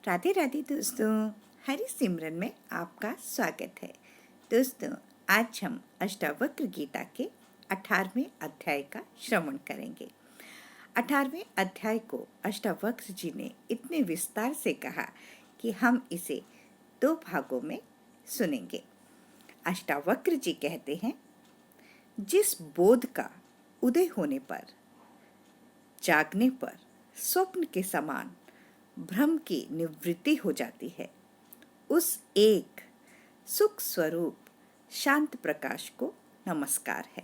राधे राधे दोस्तों, हरि सिमरन में आपका स्वागत है। दोस्तों, आज हम अष्टावक्र गीता के 18वें अध्याय का श्रवण करेंगे। 18वें अध्याय को अष्टावक्र जी ने इतने विस्तार से कहा कि हम इसे 2 भागों में सुनेंगे। अष्टावक्र जी कहते हैं, जिस बोध का उदय होने पर, जागने पर स्वप्न के समान भ्रम की निवृत्ति हो जाती है, उस एक सुख स्वरूप शांत प्रकाश को नमस्कार है।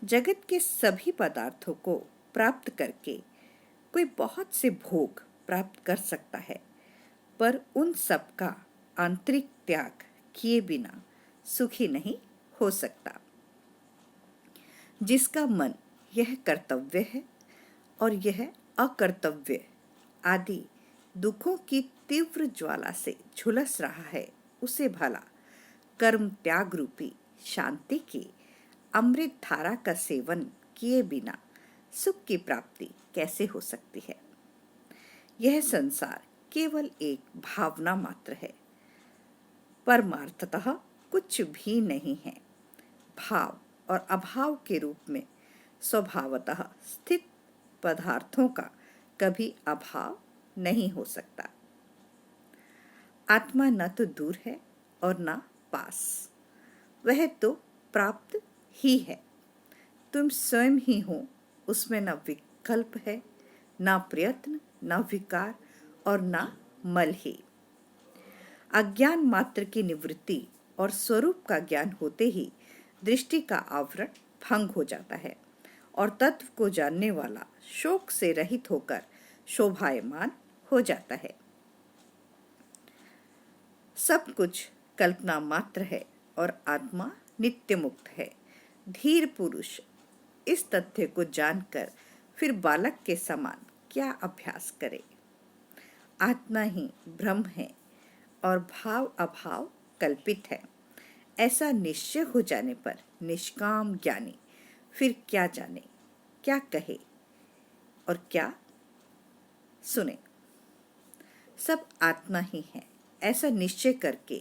जगत के सभी पदार्थों को प्राप्त करके कोई बहुत से भोग प्राप्त कर सकता है, पर उन सब का आंतरिक त्याग किए बिना सुखी नहीं हो सकता। जिसका मन यह कर्तव्य है और यह अकर्तव्य आदि दुखों की तीव्र ज्वाला से झुलस रहा है, उसे भला कर्म त्याग रूपी शांति की अमृत धारा का सेवन किए बिना सुख की प्राप्ति कैसे हो सकती है। यह संसार केवल एक भावना मात्र है, परमार्थतः कुछ भी नहीं है। भाव और अभाव के रूप में स्वभावतः स्थित पदार्थों का कभी अभाव नहीं हो सकता। आत्मा न तो दूर है और न पास, वह तो प्राप्त ही है। तुम स्वयं ही हो, उसमें न विकल्प है, न प्रयत्न, न विकार और न मल ही। अज्ञान मात्र की निवृत्ति और स्वरूप का ज्ञान होते ही दृष्टि का आवरण भंग हो जाता है और तत्व को जानने वाला शोक से रहित होकर शोभायमान हो जाता है। सब कुछ कल्पना मात्र है और आत्मा नित्य मुक्त है। धीर पुरुष इस तथ्य को जानकर फिर बालक के समान क्या अभ्यास करे। आत्मा ही ब्रह्म है और भाव अभाव कल्पित है, ऐसा निश्चय हो जाने पर निष्काम ज्ञानी फिर क्या जाने, क्या कहे और क्या सुने। सब आत्मा ही है, ऐसा निश्चय करके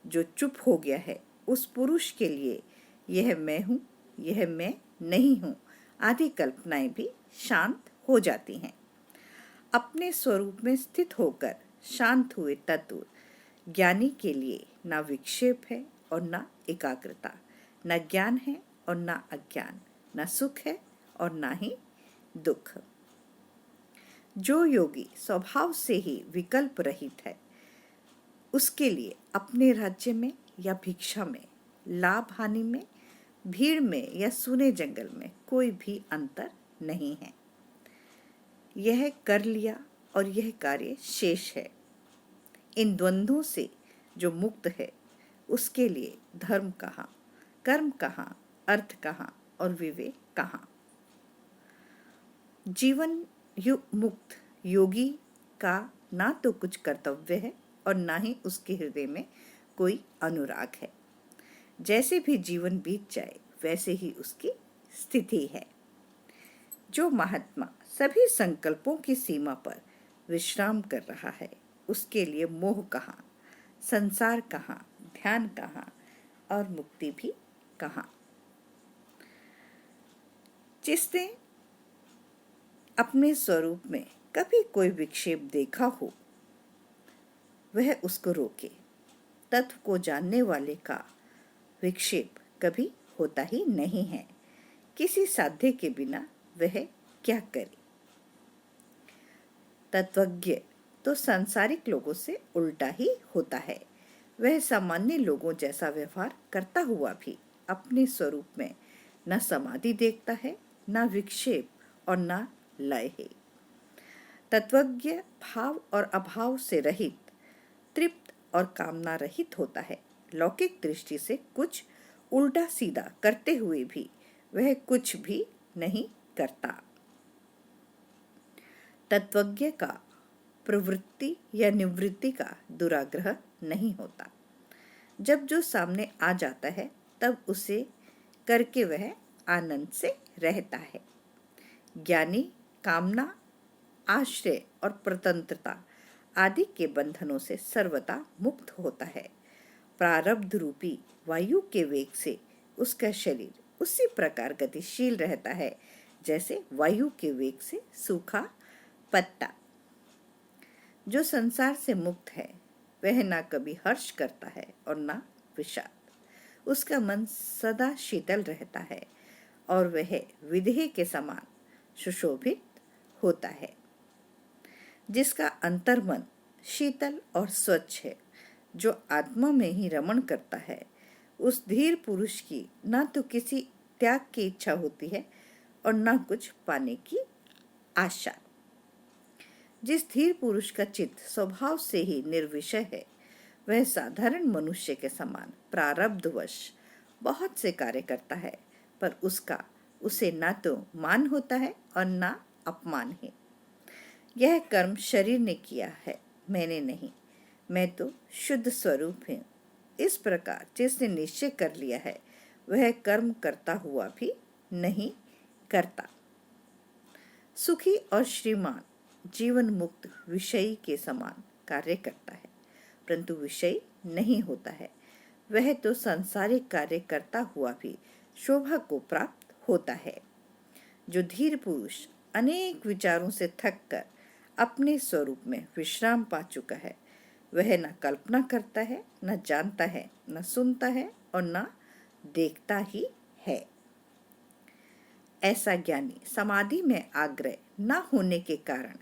जो चुप हो गया है, उस पुरुष के लिए यह मैं हूँ, यह मैं नहीं हूँ आदि कल्पनाएं भी शांत हो जाती हैं। अपने स्वरूप में स्थित होकर शांत हुए तत्व ज्ञानी के लिए न विक्षेप है और न एकाग्रता, न ज्ञान है और न अज्ञान, न सुख है और न ही दुख। जो योगी स्वभाव से ही विकल्प रहित है, उसके लिए अपने राज्य में या भिक्षा में, लाभ हानि में, भीड़ में या सुने जंगल में कोई भी अंतर नहीं है। यह कर लिया और यह कार्य शेष है। इन द्वंद्वों से जो मुक्त है, उसके लिए धर्म कहाँ, कर्म कहाँ, अर्थ कहाँ और विवेक कहाँ। जीवन मुक्त योगी का ना तो कुछ कर्तव्य है और ना ही उसके हृदय में कोई अनुराग है। जैसे भी जीवन बीत जाए वैसे ही उसकी स्थिति है। जो महात्मा सभी संकल्पों की सीमा पर विश्राम कर रहा है, उसके लिए मोह कहाँ, संसार कहाँ, ध्यान कहाँ और मुक्ति भी कहाँ। जिसने अपने स्वरूप में कभी कोई विक्षेप देखा हो, वह उसको रोके। तत्व को जानने वाले का विक्षेप कभी होता ही नहीं है। किसी साध्य के बिना वह क्या करे। तत्वज्ञ तो सांसारिक लोगों से उल्टा ही होता है। वह सामान्य लोगों जैसा व्यवहार करता हुआ भी अपने स्वरूप में न समाधि देखता है, न विक्षेप और न लय है। तत्वज्ञ भाव और अभाव से रहित, तृप्त और कामना रहित होता है। लौकिक दृष्टि से कुछ उल्टा सीधा करते हुए भी वह कुछ भी नहीं करता। तत्वज्ञ का प्रवृत्ति या निवृत्ति का दुराग्रह नहीं होता। जब जो सामने आ जाता है, तब उसे करके वह आनंद से रहता है। ज्ञानी कामना, आश्रय और प्रतंत्रता आदि के बंधनों से सर्वदा मुक्त होता है। प्रारब्ध रूपी वायु के वेग से उसका शरीर उसी प्रकार गतिशील रहता है जैसे वायु के वेग से सूखा पत्ता। जो संसार से मुक्त है वह ना कभी हर्ष करता है और ना विषाद। उसका मन सदा शीतल रहता है और वह विदेह के समान सुशोभित होता है। जिसका अंतर्मन शीतल और स्वच्छ है, जो आत्मा में ही रमण करता है, उस धीर पुरुष की ना तो किसी त्याग की इच्छा होती है और ना कुछ पाने की आशा। जिस धीर पुरुष का चित्त स्वभाव से ही निर्विषय है, वह साधारण मनुष्य के समान प्रारब्धवश बहुत से कार्य करता है, पर उसे ना तो मान होता है और ना अपमान है। यह कर्म शरीर ने किया है, मैंने नहीं। मैं तो शुद्ध स्वरूप हूँ। इस प्रकार जिसने निश्चय कर लिया है वह कर्म करता हुआ भी नहीं करता। सुखी और श्रीमान जीवन मुक्त विषयी के समान कार्य करता है, परंतु विषयी नहीं होता है। वह तो सांसारिक कार्य करता हुआ भी शोभा को प्राप्त होता है। जो धीर पुरुष अनेक विचारों से थक कर अपने स्वरूप में विश्राम पा चुका है, वह न कल्पना करता है, न जानता है, न सुनता है और न देखता ही है। ऐसा ज्ञानी समाधि में आग्रह न होने के कारण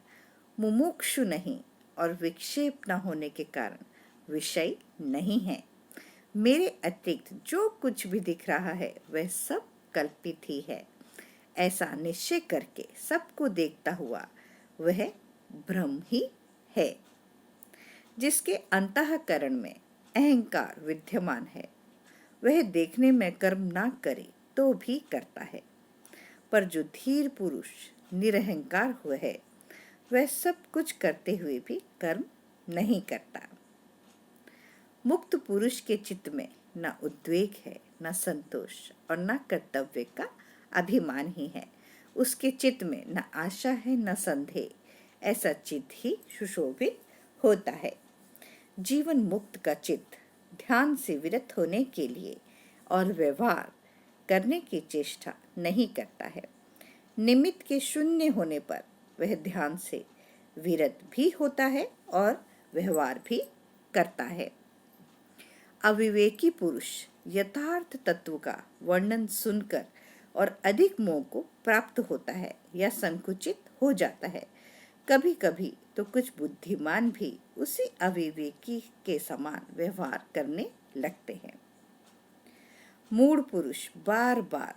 मुमुक्षु नहीं और विक्षेप न होने के कारण विषय नहीं है। मेरे अतिरिक्त जो कुछ भी दिख रहा है वह सब कल्पित ही है, ऐसा निश्चय करके सबको देखता हुआ वह ब्रह्म ही है। जिसके अंतःकरण में अहंकार विद्यमान है, वह देखने में कर्म ना करे तो भी करता है, पर जो धीर पुरुष निरहंकार हुआ है वह सब कुछ करते हुए भी कर्म नहीं करता। मुक्त पुरुष के चित्त में न उद्वेग है, न संतोष और न कर्तव्य का अभिमान ही है। उसके चित्त में न आशा है न संदेह। ऐसा चित्त ही सुशोभित होता है। जीवन मुक्त का चित्त ध्यान से विरत होने के लिए और व्यवहार करने की चेष्टा नहीं करता है। निमित्त के शून्य होने पर वह ध्यान से विरत भी होता है और व्यवहार भी करता है। अविवेकी पुरुष यथार्थ तत्व का वर्णन सुनकर और अधिक मोह को प्राप्त होता है या संकुचित हो जाता है। कभी कभी तो कुछ बुद्धिमान भी उसी अविवेकी के समान व्यवहार करने लगते हैं। मूढ़ पुरुष बार बार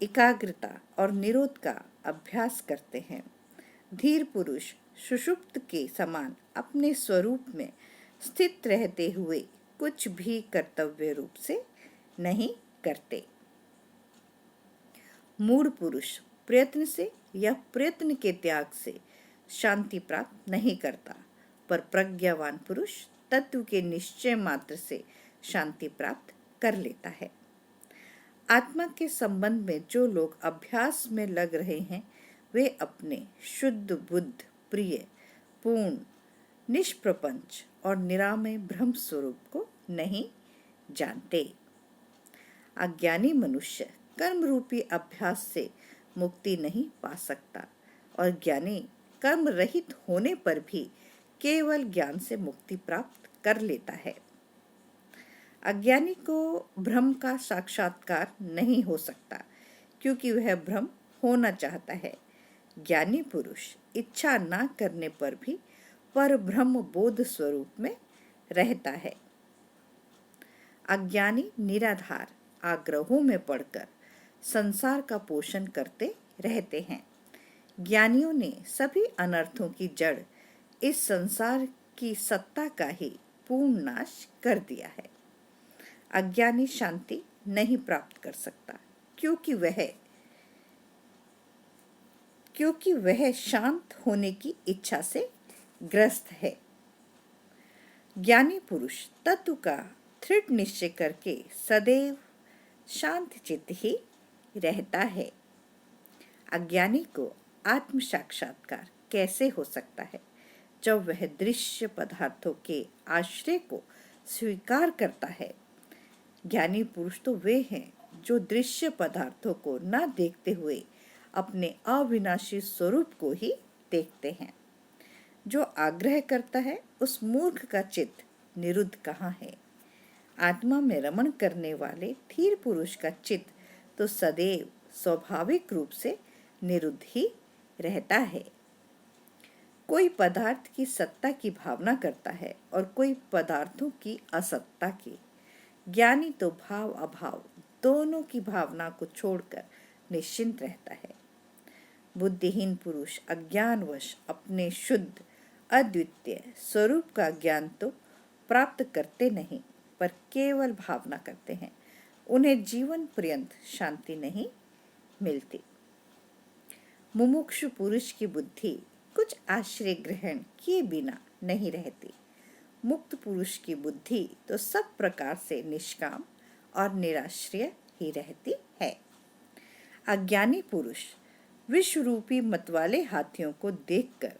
एकाग्रता और निरोध का अभ्यास करते हैं। धीर पुरुष सुषुप्त के समान अपने स्वरूप में स्थित रहते हुए कुछ भी कर्तव्य रूप से नहीं करते। मूढ़ पुरुष प्रयत्न से या प्रयत्न के त्याग से शांति प्राप्त नहीं करता, पर प्रज्ञावान पुरुष तत्व के निश्चय मात्र से शांति प्राप्त कर लेता है। आत्मा के संबंध में जो लोग अभ्यास में लग रहे हैं, वे अपने शुद्ध बुद्ध प्रिय पूर्ण निष्प्रपंच और निरामय ब्रह्म स्वरूप को नहीं जानते। अज्ञानी मनुष्य कर्म रूपी अभ्यास से मुक्ति नहीं पा सकता और ज्ञानी कर्म रहित होने पर भी केवल ज्ञान से मुक्ति प्राप्त कर लेता है। अज्ञानी को ब्रह्म का साक्षात्कार नहीं हो सकता, क्योंकि वह ब्रह्म होना चाहता है। ज्ञानी पुरुष इच्छा ना करने पर भी पर ब्रह्म बोध स्वरूप में रहता है। अज्ञानी निराधार आग्रहों में पड़कर संसार का पोषण करते रहते हैं। ज्ञानियों ने सभी अनर्थों की जड़ इस संसार की सत्ता का ही पूर्ण नाश कर दिया है। अज्ञानी शांति नहीं प्राप्त कर सकता, क्योंकि वह शांत होने की इच्छा से ग्रस्त है। ज्ञानी पुरुष तत्व का दृढ़ निश्चय करके सदैव शांत चित्त ही रहता है। अज्ञानी को आत्म साक्षात्कार कैसे हो सकता है जब वह दृश्य पदार्थों के आश्रय को स्वीकार करता है। ज्ञानी पुरुष तो वे हैं जो दृश्य पदार्थों को न देखते हुए अपने अविनाशी स्वरूप को ही देखते हैं। जो आग्रह करता है उस मूर्ख का चित्त निरुद्ध कहाँ है। आत्मा में रमण करने वाले धीर पुरुष का चित्त तो सदैव स्वाभाविक रूप से निरुद्ध ही रहता है। कोई पदार्थ की सत्ता की भावना करता है और कोई पदार्थों की असत्ता की। ज्ञानी तो भाव अभाव दोनों की भावना को छोड़कर निश्चिंत रहता है। बुद्धिहीन पुरुष अज्ञानवश अपने शुद्ध अद्वितीय स्वरूप का ज्ञान तो प्राप्त करते नहीं, पर केवल भावना करते हैं। उन्हें जीवन पर्यंत शांति नहीं मिलती। मुमुक्षु पुरुष की बुद्धि कुछ आश्रय ग्रहण किए बिना नहीं रहती। मुक्त पुरुष की बुद्धि तो सब प्रकार से निष्काम और निराश्रय ही रहती है। अज्ञानी पुरुष विश्वरूपी मतवाले हाथियों को देखकर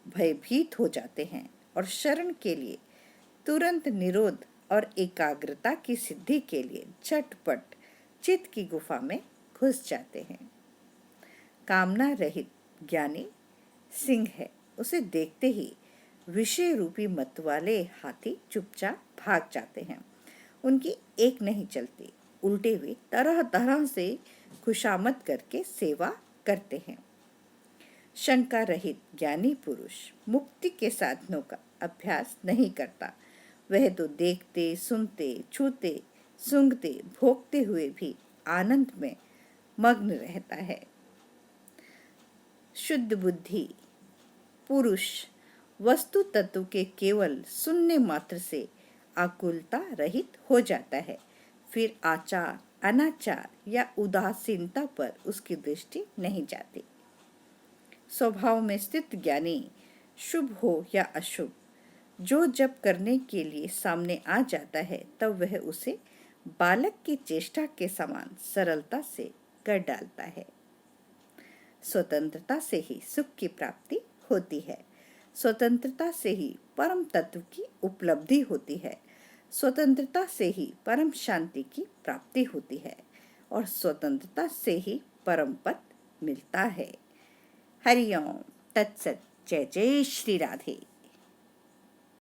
भयभीत हो जाते हैं और शरण के लिए तुरंत निरोध और एकाग्रता की सिद्धि के लिए झटपट चित्त की गुफा में घुस जाते हैं। कामना रहित ज्ञानी सिंह है, उसे देखते ही विषय रूपी मतवाले हाथी चुपचाप भाग जाते हैं। उनकी एक नहीं चलती, उल्टे वे तरह तरह से खुशामद करके सेवा करते हैं। शंका रहित ज्ञानी पुरुष मुक्ति के साधनों का अभ्यास नहीं करता। वह तो देखते, सुनते, छूते, सूंघते, भोगते हुए भी आनंद में मग्न रहता है। शुद्ध बुद्धि पुरुष वस्तु तत्व के केवल सुनने मात्र से आकुलता रहित हो जाता है। फिर आचार, अनाचार या उदासीनता पर उसकी दृष्टि नहीं जाती। स्वभाव में स्थित ज्ञानी शुभ हो या अशुभ, जो जब करने के लिए सामने आ जाता है तब वह उसे बालक की चेष्टा के समान सरलता से कर डालता है। स्वतंत्रता से ही सुख की प्राप्ति होती है। स्वतंत्रता से ही परम तत्व की उपलब्धि होती है। स्वतंत्रता से ही परम शांति की प्राप्ति होती है और स्वतंत्रता से ही परम पद मिलता है। हरि ओम तत्सत। जय जय श्री राधे।